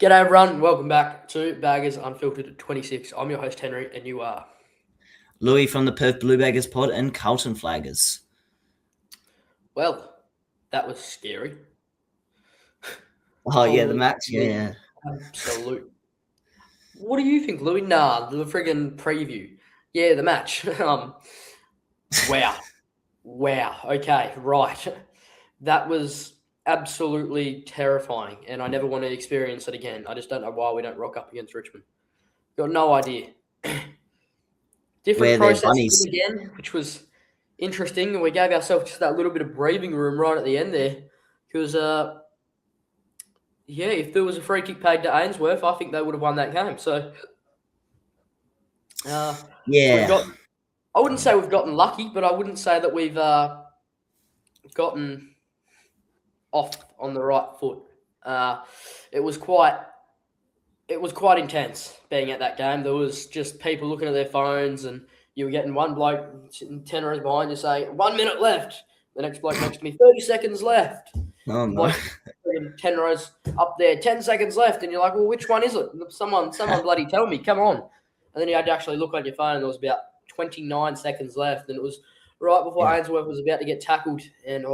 G'day everyone, welcome back to Baggers Unfiltered at 26. I'm your host Henry and you are. Louis from the Perth Blue Baggers pod and Carlton Flaggers. Well, that was scary. Oh, yeah, the match, yeah. Absolute. What do you think, Louis? Nah, the friggin' preview. Yeah, the match. Wow. Okay, right. That was absolutely terrifying and I never want to experience it again. I just don't know why we don't rock up against Richmond. Got no idea. Different Where they're process bunnies. again, which was interesting, and we gave ourselves just that little bit of breathing room right at the end there. Because, if there was a free kick paid to Ainsworth, I think they would have won that game. So, Yeah. I wouldn't say we've gotten lucky, but I wouldn't say that we've gotten off on the right foot. It was quite intense being at that game. There was just people looking at their phones, and you were getting one bloke sitting 10 rows behind you say, 1 minute left. The next bloke next to me, 30 seconds left. Oh, no. Bloke 10 rows up there, 10 seconds left. And you're like, well, which one is it? Someone bloody tell me, come on. And then you had to actually look on your phone, and there was about 29 seconds left. And it was right before Ainsworth was about to get tackled. And,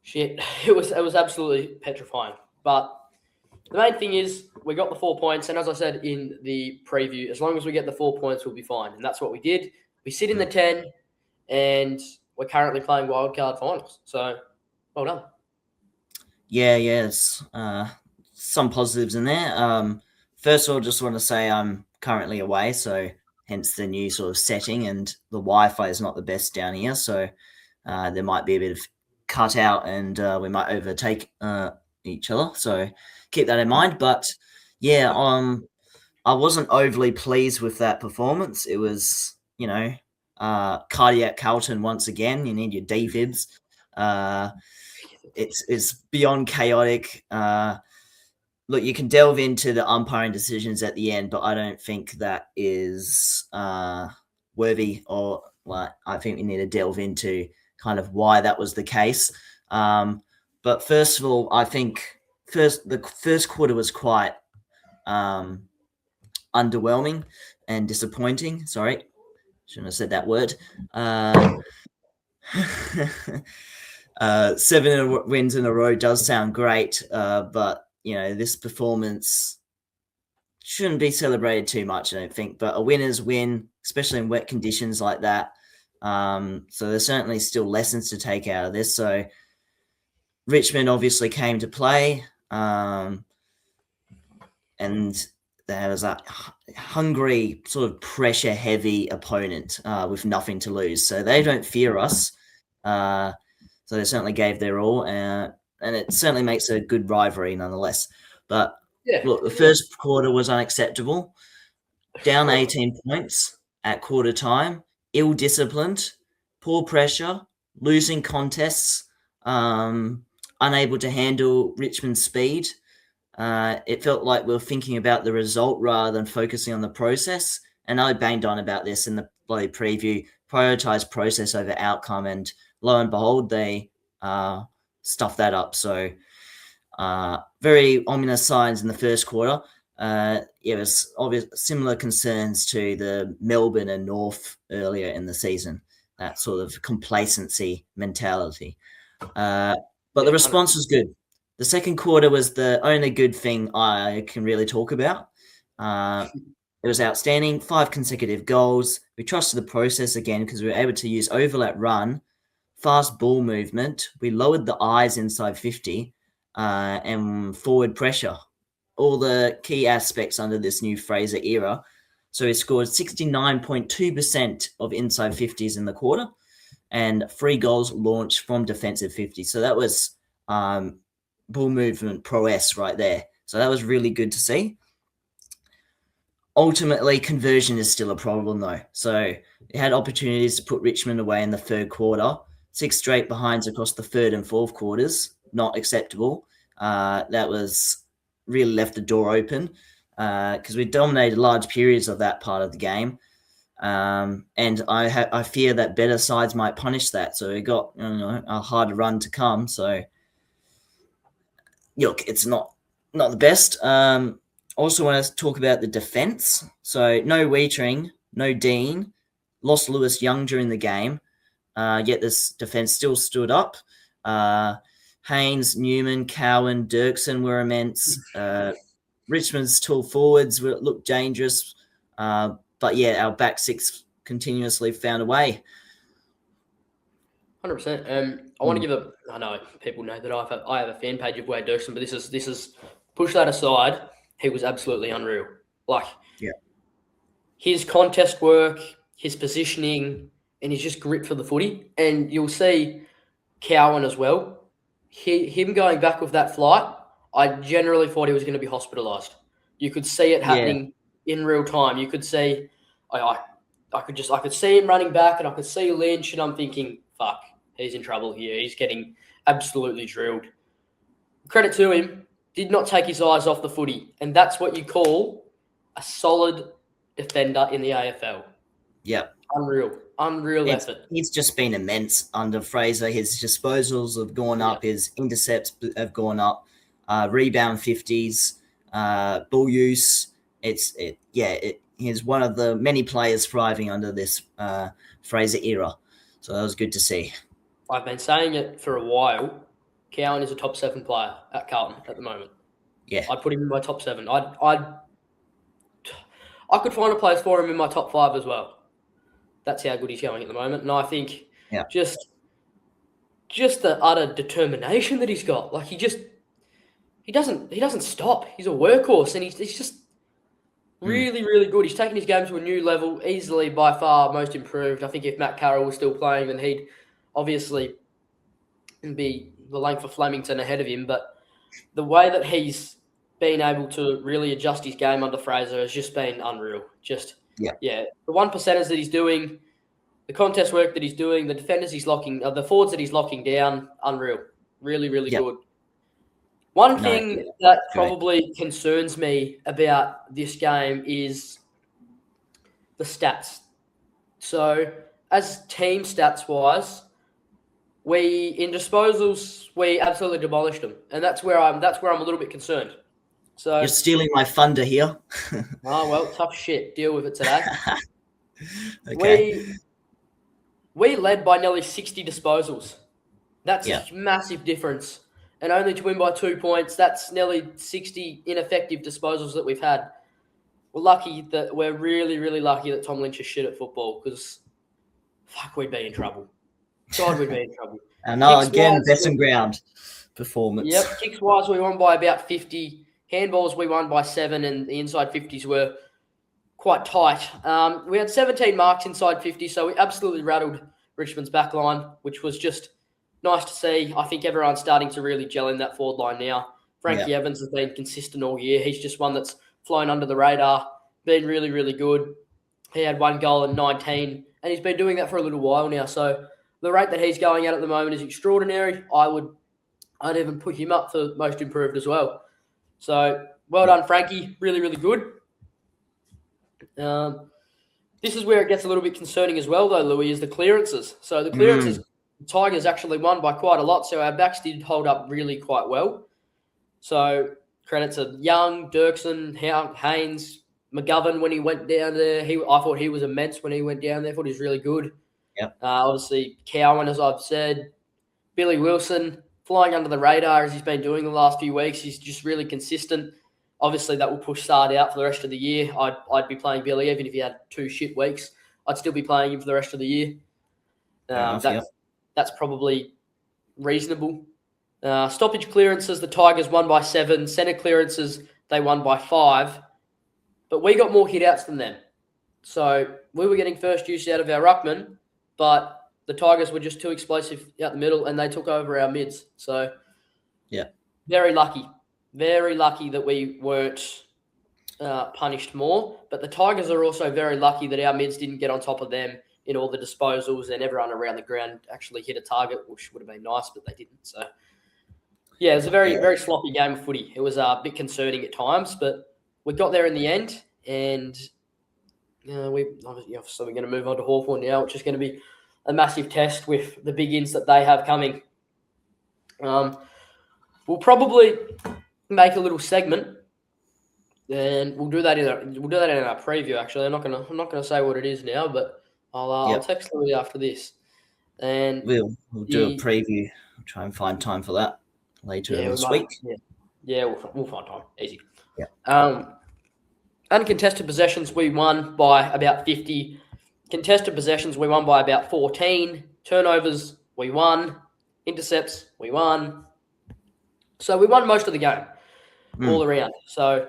shit, it was absolutely petrifying. But the main thing is we got the 4 points, and as I said in the preview, as long as we get the 4 points, we'll be fine. And that's what we did. We sit in the 10, and we're currently playing wildcard finals. So, well done. Yeah, yes. Some positives in there. First of all, just want to say I'm currently away, so hence the new sort of setting, and the Wi-Fi is not the best down here, so there might be a bit of cut out, and we might overtake each other. So keep that in mind. But yeah, I wasn't overly pleased with that performance. It was, cardiac Carlton once again. You need your defibs. It's beyond chaotic. Look, you can delve into the umpiring decisions at the end, but I don't think that is worthy, or I think we need to delve into kind of why that was the case. But first of all, I think the first quarter was quite underwhelming and disappointing. Sorry, shouldn't have said that word. 7 wins in a row does sound great, but this performance shouldn't be celebrated too much, I don't think. But a winner's win, especially in wet conditions like that. So there's certainly still lessons to take out of this. So Richmond obviously came to play, and there was a hungry, sort of pressure-heavy opponent with nothing to lose. So they don't fear us. So they certainly gave their all, and it certainly makes a good rivalry nonetheless. But look, the first quarter was unacceptable. Down 18 points at quarter time, ill-disciplined, poor pressure, losing contests, unable to handle Richmond's speed. It felt like we were thinking about the result rather than focusing on the process. And I banged on about this in the bloody preview, prioritize process over outcome. And lo and behold, they stuffed that up. So very ominous signs in the first quarter. It was obvious, similar concerns to the Melbourne and North earlier in the season, that sort of complacency mentality. But the response was good. The second quarter was the only good thing I can really talk about. It was outstanding, 5 consecutive goals. We trusted the process again because we were able to use overlap run, fast ball movement. We lowered the eyes inside 50 and forward pressure. All the key aspects under this new Fraser era. So we scored 69.2% of inside 50s in the quarter and 3 goals launched from defensive 50. So that was ball movement prowess right there. So that was really good to see. Ultimately, conversion is still a problem though. So we had opportunities to put Richmond away in the third quarter. 6 straight behinds across the third and fourth quarters. Not acceptable. That was really left the door open because we dominated large periods of that part of the game. And I fear that better sides might punish that. So we got a harder run to come. So look, it's not not the best. Also want to talk about the defense. So no Weitering, no Dean, lost Lewis Young during the game. Yet this defense still stood up. Haynes, Newman, Cowan, Dirksen were immense. Richmond's tall forwards looked dangerous. But yeah, our back six continuously found a way. 100%. I want to give I know people know that I have a fan page of Wade Dirksen, but this is push that aside. He was absolutely unreal. Like, yeah, his contest work, his positioning, and his just grip for the footy. And you'll see Cowan as well. Him going back with that flight, I generally thought he was going to be hospitalised. You could see it happening in real time. You could see, I could see him running back, and I could see Lynch, and I'm thinking, fuck, he's in trouble here. He's getting absolutely drilled. Credit to him, did not take his eyes off the footy, and that's what you call a solid defender in the AFL. Yep. Unreal effort. He's just been immense under Fraser. His disposals have gone up. His intercepts have gone up. Rebound 50s, ball use. He's one of the many players thriving under this Fraser era. So that was good to see. I've been saying it for a while. Cowan is a top 7 player at Carlton at the moment. Yeah, I'd put him in my top 7. I could find a place for him in my top 5 as well. That's how good he's going at the moment, and I think just the utter determination that he's got. Like, he doesn't stop. He's a workhorse, and he's just really, really good. He's taken his game to a new level, easily by far most improved. I think if Matt Carroll was still playing, then he'd obviously be the length of Flemington ahead of him. But the way that he's been able to really adjust his game under Fraser has just been unreal. The 1%ers that he's doing, the contest work that he's doing, the defenders he's locking, the forwards that he's locking down, unreal. Really, really good. One thing that probably concerns me about this game is the stats. So, as team stats wise, in disposals we absolutely demolished them, and that's where I'm a little bit concerned. So you're stealing my thunder here. Oh well, tough shit. Deal with it today. Okay. We led by nearly 60 disposals. That's a massive difference. And only to win by 2 points, that's nearly 60 ineffective disposals that we've had. We're really, really lucky that Tom Lynch is shit at football, because fuck, we'd be in trouble. God, we'd be in trouble. And now again, best and ground performance. Yep, kicks-wise, we won by about 50. Handballs, we won by 7, and the inside 50s were quite tight. We had 17 marks inside 50, so we absolutely rattled Richmond's back line, which was just nice to see. I think everyone's starting to really gel in that forward line now. Frankie Evans has been consistent all year. He's just one that's flown under the radar, been really, really good. He had 1 goal in 19, and he's been doing that for a little while now. So the rate that he's going at the moment is extraordinary. I'd even put him up for most improved as well. So well done, Frankie. Really, really good. This is where it gets a little bit concerning as well, though, Louis, is the clearances. So the clearances, Tigers actually won by quite a lot, so our backs did hold up really quite well. So credit to Young, Dirksen, Haynes, McGovern when he went down there. I thought he was immense when he went down there. I thought he was really good. Yep. Obviously, Cowan, as I've said. Billy Wilson, flying under the radar as he's been doing the last few weeks. He's just really consistent. Obviously, that will push Sard out for the rest of the year. I'd be playing Billy, even if he had 2 shit weeks. I'd still be playing him for the rest of the year. That's probably reasonable. Stoppage clearances, the Tigers won by 7. Centre clearances, they won by 5. But we got more hit-outs than them. So we were getting first use out of our ruckman, but the Tigers were just too explosive out the middle, and they took over our mids. So very lucky. Very lucky that we weren't punished more. But the Tigers are also very lucky that our mids didn't get on top of them in all the disposals, and everyone around the ground actually hit a target, which would have been nice, but they didn't. So, it was a very, very sloppy game of footy. It was a bit concerning at times, but we got there in the end, and we're going to move on to Hawthorn now, which is going to be a massive test with the big ins that they have coming. We'll probably make a little segment, and we'll do that in our preview. Actually, I'm not gonna say what it is now, but I'll Yep. text Louis after this. And We'll do a preview. I'll try and find time for that later in we this might. week. Yeah, we'll find time. Easy. Yeah. Uncontested possessions, we won by about 50. Contested possessions, we won by about 14. Turnovers, we won. Intercepts, we won. So we won most of the game, all around. So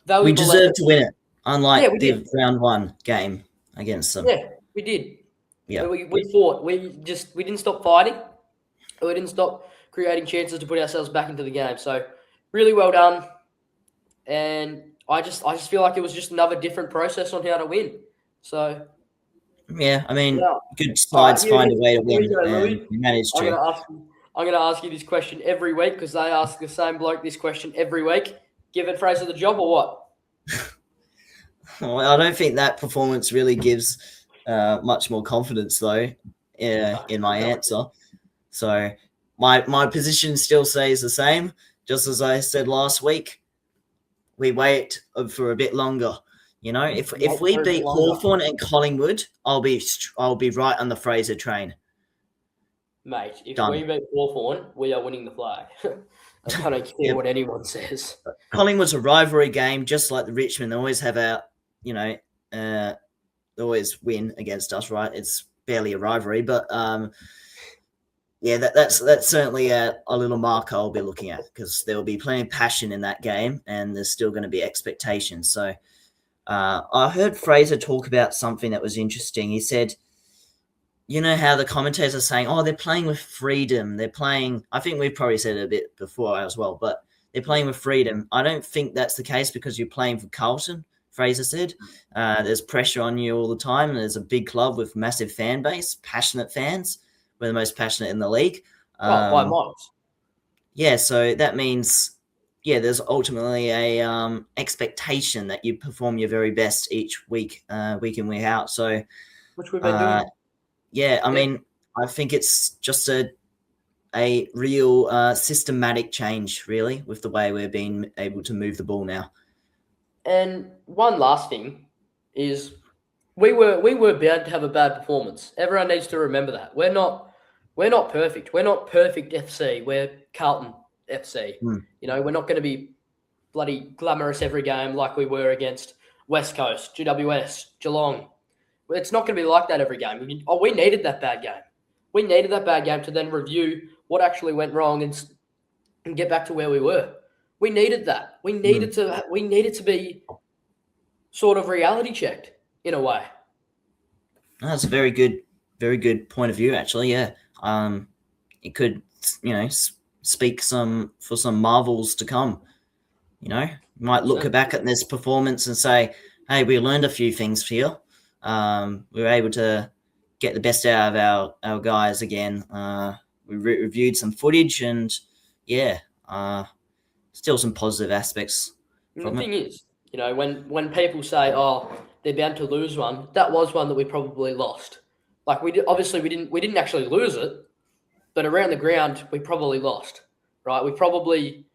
We valuable deserved to win it, unlike we the did. round one game against them. Yeah, we did. Yeah. We fought. We didn't stop fighting. We didn't stop creating chances to put ourselves back into the game. So really well done. And I just feel like it was just another different process on how to win. So yeah, I mean, yeah. good sides find a way to win, Go, and we managed to. I'm gonna ask you this question every week because they ask the same bloke this question every week. Giving Fraser the job or what? Well, I don't think that performance really gives much more confidence, though, in my answer. So my position still stays the same, just as I said last week. We wait for a bit longer. You know, if we beat Hawthorn and Collingwood, I'll be right on the Fraser train. Mate, if we beat Hawthorn, we are winning the flag. I don't care what anyone says. Collingwood's a rivalry game, just like the Richmond. They always have they always win against us, right? It's barely a rivalry, but yeah, that's certainly a little marker I'll be looking at because there will be plenty of passion in that game, and there's still going to be expectations. So I heard Fraser talk about something that was interesting. He said, you know how the commentators are saying, oh, they're playing with freedom. They're playing, I think we've probably said it a bit before as well, but they're playing with freedom. I don't think that's the case because you're playing for Carlton, Fraser said. There's pressure on you all the time. And there's a big club with massive fan base, passionate fans. We're the most passionate in the league. By miles. Yeah, so that means, there's ultimately a expectation that you perform your very best each week, week in, week out. So, which we've been doing. Yeah, I mean, I think it's just a real systematic change, really, with the way we're being able to move the ball now. And one last thing is we were bound to have a bad performance. Everyone needs to remember that. We're not perfect. We're not perfect FC. We're Carlton FC. You know, we're not going to be bloody glamorous every game like we were against West Coast, GWS, Geelong. It's not going to be like that every game. We needed that bad game. We needed that bad game to then review what actually went wrong and get back to where we were. We needed that. We needed to be sort of reality checked in a way. That's a very good point of view, actually. Yeah, it could, speak for some marvels to come. You know, you might look back at this performance and say, "Hey, we learned a few things here. We were able to get the best out of our guys again. We reviewed some footage, and still some positive aspects." And the thing is, you know, when people say, "Oh, they're bound to lose one," that was one that we probably lost. Like we didn't actually lose it, but around the ground we probably lost. Right? We probably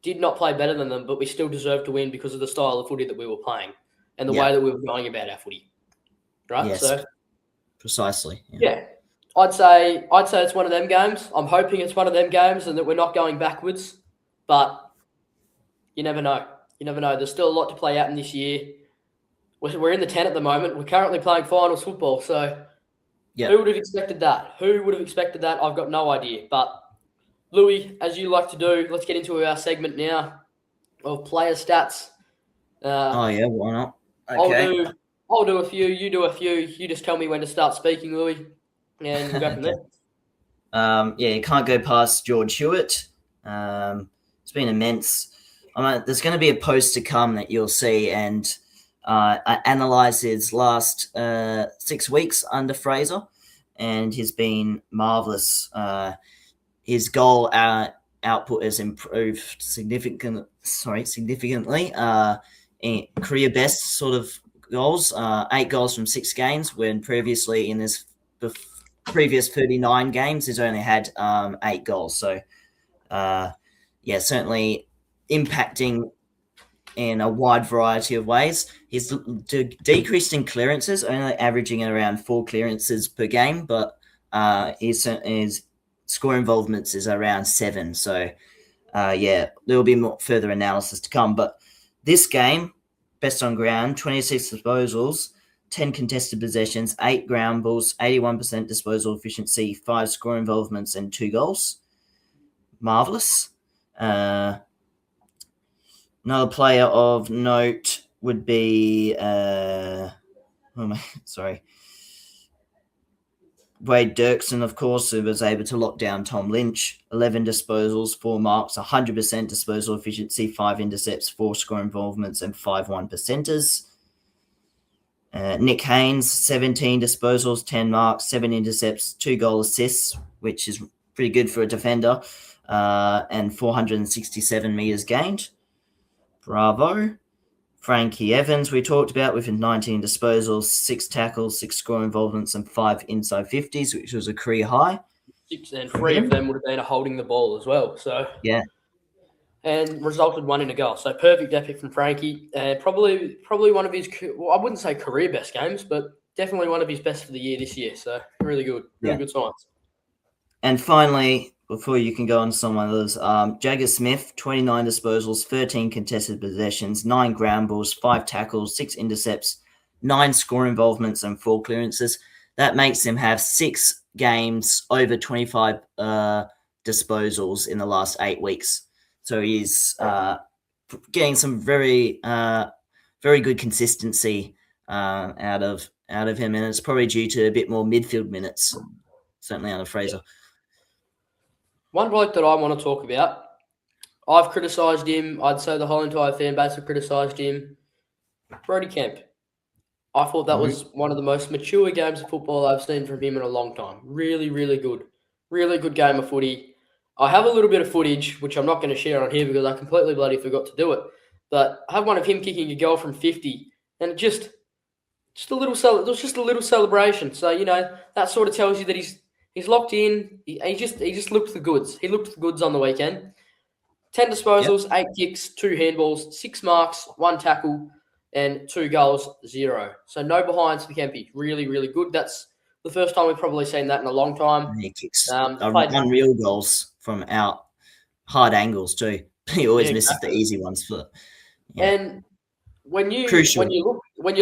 did not play better than them, but we still deserved to win because of the style of footy that we were playing and the way that we were going about our footy. Right? Yes, so precisely. Yeah. I'd say it's one of them games. I'm hoping it's one of them games and that we're not going backwards, but you never know. You never know. There's still a lot to play out in this year. We're in the 10 at the moment. We're currently playing finals football, so who would have expected that? Who would have expected that? I've got no idea. But Louis, as you like to do, let's get into our segment now of player stats. Why not? Okay. I'll do a few. You do a few. You just tell me when to start speaking, Louis, and we'll go from there. You can't go past George Hewett. It's been immense. There's going to be a post to come that you'll see, and I analyse his last 6 weeks under Fraser, and he's been marvellous. His goal output has improved significantly. In career best sort of goals, 8 goals from 6 games, when previously in his previous 39 games, he's only had 8 goals. So certainly impacting in a wide variety of ways. He's decreased in clearances, only averaging around 4 clearances per game, but his score involvements is around 7. So, there will be more further analysis to come. But this game, best on ground, 26 disposals, 10 contested possessions, 8 ground balls, 81% disposal efficiency, 5 score involvements, and 2 goals. Marvellous. Another player of note would be Wade Dirksen, of course, who was able to lock down Tom Lynch. 11 disposals, 4 marks, 100% disposal efficiency, 5 intercepts, 4 score involvements, and 5 1%ers. Nick Haynes, 17 disposals, 10 marks, 7 intercepts, 2 goal assists, which is pretty good for a defender, and 467 metres gained. Bravo. Frankie Evans, we talked about, with 19 disposals, 6 tackles, 6 score involvements, and 5 inside 50s, which was a career high. 6 and 3 of them would have been a holding the ball as well. So yeah, and resulted 1 in a goal. So perfect epic from Frankie. Probably one of his, well, I wouldn't say career best games, but definitely one of his best for the year this year. So really good, good signs. And finally, before you can go on to some others, Jagger Smith, 29 disposals, 13 contested possessions, 9 ground balls, 5 tackles, 6 intercepts, 9 score involvements, and 4 clearances. That makes him have 6 games over 25 disposals in the last 8 weeks. So he's getting some very good consistency out of him, and it's probably due to a bit more midfield minutes, certainly out of Fraser. One bloke that I want to talk about, I've criticised him. I'd say the whole entire fan base have criticised him. Brody Kemp. I thought that was one of the most mature games of football I've seen from him in a long time. Really, really good. Really good game of footy. I have a little bit of footage, which I'm not going to share on here because I completely bloody forgot to do it. But I have one of him kicking a goal from 50, and it just a little celebration. So, that sort of tells you that he's locked in. He just looked the goods. He looked the goods on the weekend. 10 disposals, 8 kicks, 2 handballs, 6 marks, 1 tackle, and 2 goals, 0. So no behinds for Kempy. Really, really good. That's the first time we've probably seen that in a long time. He kicks unreal goals from out hard angles too. He always misses the easy ones. And when you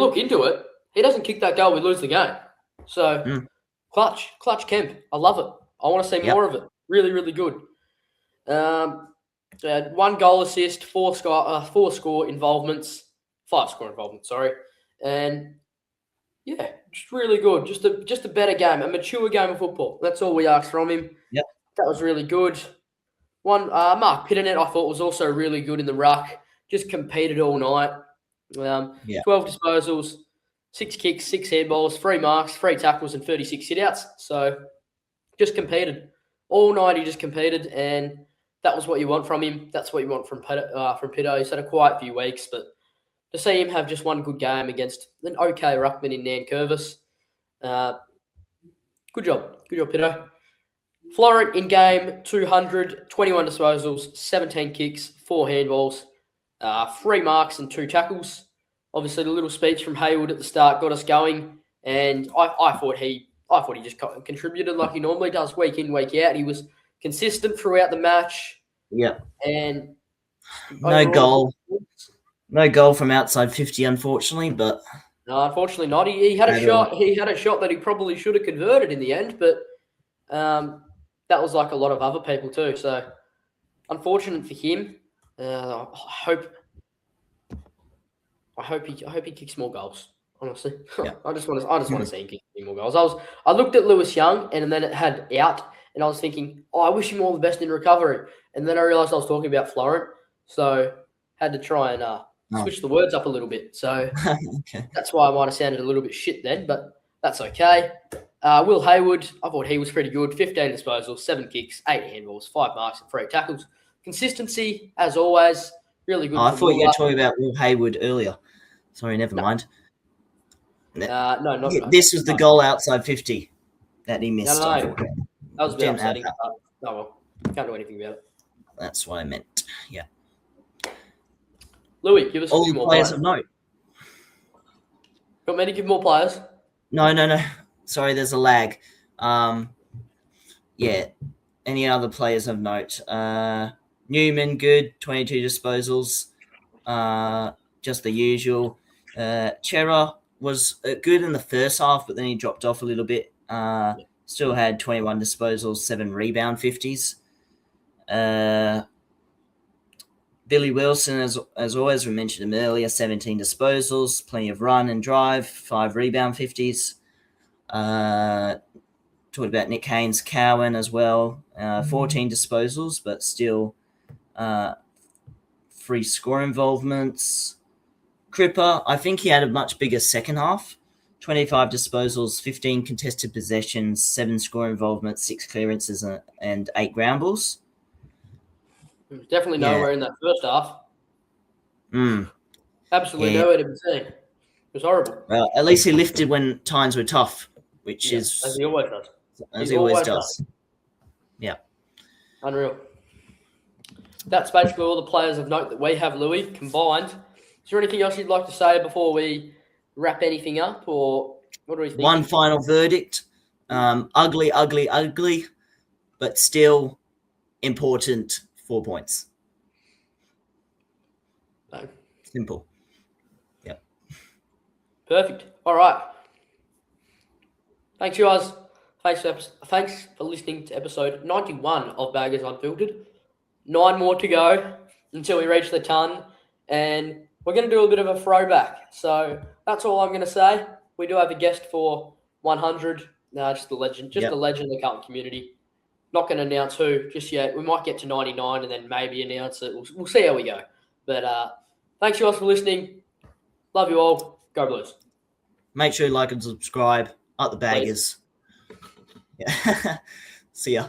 look into it, he doesn't kick that goal, we lose the game. So clutch Kemp. I love it. I want to see more of it. Really, really good. 1 goal assist, 5 score involvements. Sorry, and just really good. Just a better game, a mature game of football. That's all we asked from him. Yep, that was really good. Mark Pitternet, I thought was also really good in the ruck. Just competed all night. 12 disposals, 6 kicks, 6 handballs, 3 marks, 3 tackles, and 36 hitouts. So just competed all night. He just competed, and that was what you want from him. That's what you want from Pitto. He's had a quiet few weeks, but to see him have just one good game against an okay ruckman in Nan Curvis, good job, Pitto. Florent in game 200, 21 disposals, 17 kicks, 4 handballs, 3 marks and 2 tackles. Obviously, the little speech from Hewett at the start got us going, and I thought he just contributed like he normally does, week in, week out. He was consistent throughout the match. Yeah, and no goal from outside 50, unfortunately. But no, unfortunately not. He had a shot. He had a shot that he probably should have converted in the end, but that was like a lot of other people too. So unfortunate for him. I hope he kicks more goals. Honestly, I just want to see him kick more goals. I looked at Lewis Young, and then it had out, and I was thinking, I wish him all the best in recovery. And then I realised I was talking about Florent, so had to try and switch the words up a little bit. So that's why I might have sounded a little bit shit then, but that's okay. Will Hayward, I thought he was pretty good. 15 disposals, 7 kicks, 8 handballs, 5 marks, and 3 tackles. Consistency, as always, really good. I thought you were talking about Will Hayward earlier. Sorry, never mind. No. This was the goal outside 50 that he missed. No. That was a bit upsetting. Oh, well. Can't do anything about it. That's what I meant. Yeah. Louis, give us a All few the more players players. of note. You want me to give more players? No. Sorry, there's a lag. Yeah. Any other players of note? Newman, good, 22 disposals. Just the usual. Chera was good in the first half, but then he dropped off a little bit. Still had 21 disposals, 7 rebound 50s. Billy Wilson, as always, we mentioned him earlier, 17 disposals, plenty of run and drive, 5 rebound 50s. Talked about Nick Haynes, Cowan as well, 14 disposals, but still free score involvements. Cripper, I think he had a much bigger second half. 25 disposals, 15 contested possessions, 7 score involvements, 6 clearances, and 8 ground balls. Definitely nowhere in that first half. Absolutely nowhere to be seen. It was horrible. Well, at least he lifted when times were tough, which is as he always does. As he always does. Yeah. Unreal. That's basically all the players of note that we have, Louis, combined. Is there anything else you'd like to say before we wrap anything up, or what do we think? One final verdict. Ugly, but still important 4 points. No. Simple. Yeah. Perfect. All right. Thanks, guys. Thanks for listening to episode 91 of Baggers Unfiltered. 9 more to go until we reach the ton, and we're going to do a bit of a throwback. So that's all I'm going to say. We do have a guest for 100. No, just a legend. A legend of the Carlton community. Not going to announce who just yet. We might get to 99 and then maybe announce it. We'll see how we go. But thanks, guys, for listening. Love you all. Go Blues. Make sure you like and subscribe. Up the Baggers. Yeah. See ya.